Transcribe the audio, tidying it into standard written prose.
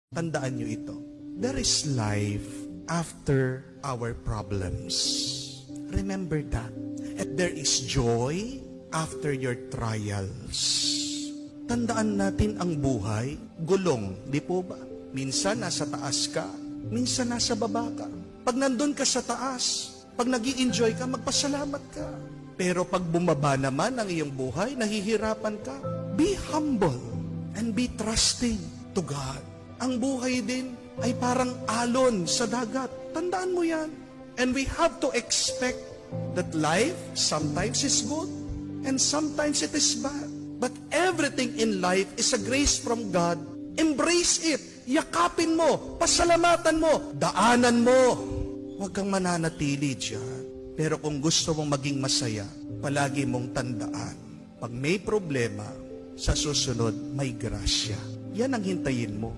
Tandaan nyo ito. There is life after our problems. Remember that. And there is joy after your trials. Tandaan natin ang buhay, gulong, di po ba? Minsan nasa taas ka, minsan nasa baba ka. Pag nandun ka sa taas, pag nag-i-enjoy ka, magpasalamat ka. Pero pag bumaba naman ang iyong buhay, nahihirapan ka, be humble and be trusting to God. Ang buhay din ay parang alon sa dagat. Tandaan mo yan. And we have to expect that life sometimes is good and sometimes it is bad. But everything in life is a grace from God. Embrace it. Yakapin mo. Pasalamatan mo. Daanan mo. Huwag kang mananatili dyan. Pero kung gusto mong maging masaya, palagi mong tandaan. Pag may problema, sa susunod may grasya. Yan ang hintayin mo.